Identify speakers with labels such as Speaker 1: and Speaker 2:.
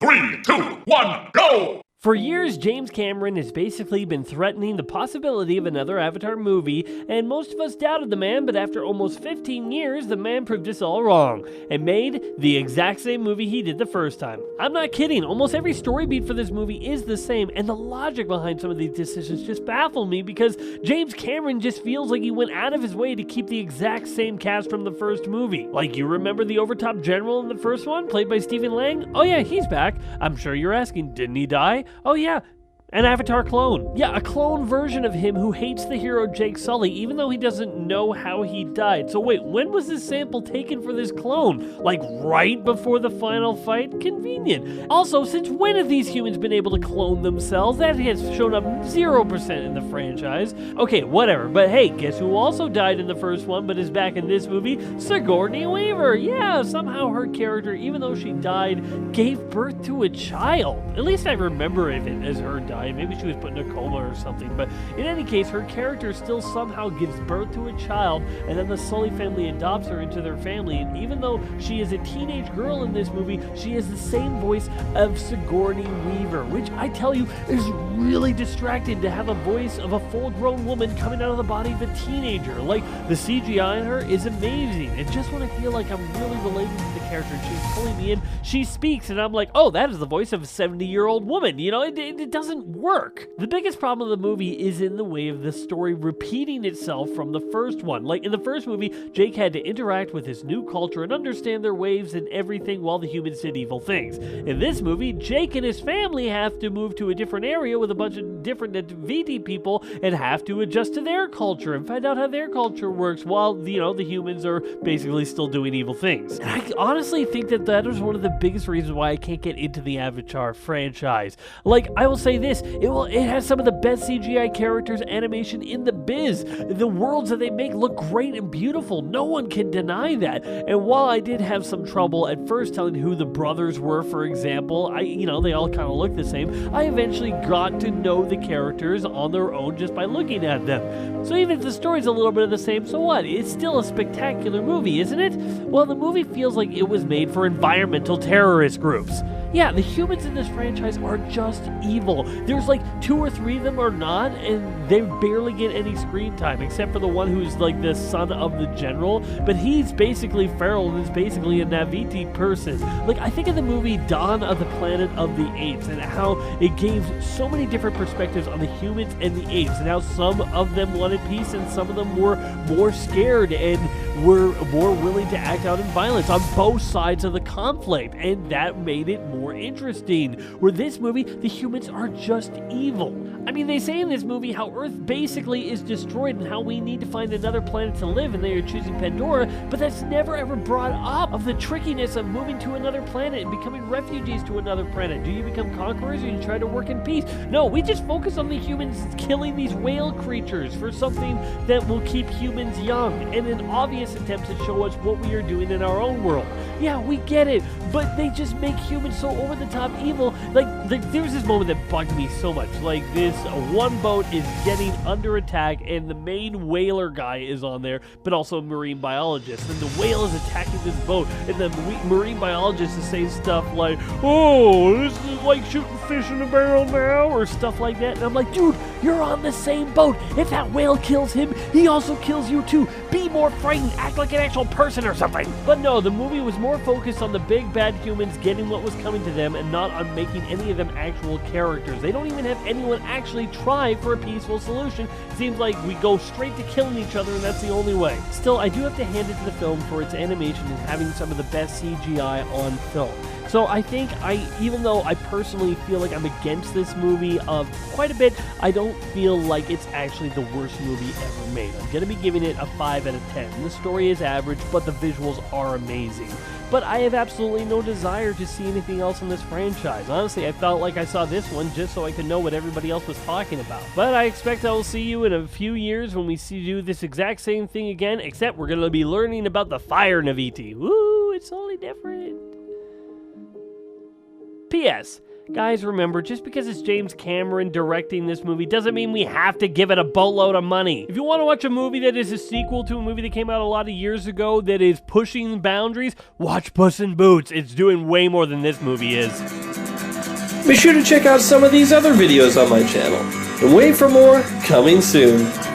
Speaker 1: 3, 2, 1, go!
Speaker 2: For years, James Cameron has basically been threatening the possibility of another Avatar movie, and most of us doubted the man, but after almost 15 years, the man proved us all wrong, and made the exact same movie he did the first time. I'm not kidding, almost every story beat for this movie is the same, and the logic behind some of these decisions just baffle me, because James Cameron just feels like he went out of his way to keep the exact same cast from the first movie. Like, you remember the overtop general in the first one, played by Stephen Lang? Oh yeah, he's back. I'm sure you're asking, didn't he die? Oh yeah, an Avatar clone. Yeah, a clone version of him who hates the hero Jake Sully, even though he doesn't know how he died. So wait, when was this sample taken for this clone? Like right before the final fight? Convenient. Also, since when have these humans been able to clone themselves? That has shown up 0% in the franchise. Okay, whatever. But hey, guess who also died in the first one but is back in this movie? Sigourney Weaver. Yeah, somehow her character, even though she died, gave birth to a child. At least I remember it as her dying. Maybe she was put in a coma or something, but in any case, her character still somehow gives birth to a child, and then the Sully family adopts her into their family, and even though she is a teenage girl in this movie, she has the same voice of Sigourney Weaver, which I tell you is really distracting to have a voice of a full-grown woman coming out of the body of a teenager. Like, the CGI in her is amazing, and just when I feel like I'm really relating to the character, she's pulling me in, she speaks, and I'm like, oh, that is the voice of a 70-year-old woman. You know, it doesn't work. The biggest problem of the movie is in the way of the story repeating itself from the first one. Like in the first movie, Jake had to interact with his new culture and understand their ways and everything while the humans did evil things. In this movie, Jake and his family have to move to a different area with a bunch of different VT people and have to adjust to their culture and find out how their culture works while, the humans are basically still doing evil things. And I honestly think that is one of the biggest reasons why I can't get into the Avatar franchise. Like, I will say this, it has some of the best CGI characters animation in the biz. The worlds that they make look great and beautiful. No one can deny that. And while I did have some trouble at first telling who the brothers were, for example, they all kind of look the same, I eventually got to know the characters on their own just by looking at them. So even if the story's a little bit of the same, so what? It's still a spectacular movie, isn't it? Well, the movie feels like it was made for environmental terrorist groups. Yeah, the humans in this franchise are just evil. There's like 2 or 3 of them are not, and they barely get any screen time, except for the one who's like the son of the general, but he's basically feral and is basically a Naviti person. Like, I think of the movie Dawn of the Planet of the Apes, and how it gave so many different perspectives on the humans and the apes, and how some of them wanted peace and some of them were more scared and were more willing to act out in violence on both sides of the conflict, and that made it more interesting. Where this movie, the humans are just evil. I mean, they say in this movie how Earth basically is destroyed and how we need to find another planet to live, and they are choosing Pandora, but that's never ever brought up of the trickiness of moving to another planet and becoming refugees to another planet. Do you become conquerors or you try to work in peace? No, we just focus on the humans killing these whale creatures for something that will keep humans young, and an obvious attempt to show us what we are doing in our own world. Yeah, we get it, but they just make humans so over-the-top evil. Like, there was this moment that bugged me so much. Like, this one boat is getting under attack, and the main whaler guy is on there, but also a marine biologist. And the whale is attacking this boat, and the marine biologist is saying stuff like, oh, this is like shooting fish in a barrel now, or stuff like that. And I'm like, dude, you're on the same boat. If that whale kills him, he also kills you too. Be more frightened, act like an actual person or something. But no, the movie was more focused on the big bad humans getting what was coming to them and not on making any of them actual characters. They don't even have anyone actually try for a peaceful solution. It seems like we go straight to killing each other, and that's the only way. Still, I do have to hand it to the film for its animation and having some of the best CGI on film. So I think even though I personally feel like I'm against this movie quite a bit, I don't feel like it's actually the worst movie ever made. I'm going to be giving it a 5 out of 10. The story is average, but the visuals are amazing. But I have absolutely no desire to see anything else in this franchise. Honestly, I felt like I saw this one just so I could know what everybody else was talking about. But I expect I will see you in a few years when we do this exact same thing again, except we're going to be learning about the fire Naviti. Woo, it's totally different. P.S. Guys, remember, just because it's James Cameron directing this movie doesn't mean we have to give it a boatload of money. If you want to watch a movie that is a sequel to a movie that came out a lot of years ago that is pushing boundaries, watch Puss in Boots. It's doing way more than this movie is.
Speaker 3: Be sure to check out some of these other videos on my channel. And wait for more coming soon.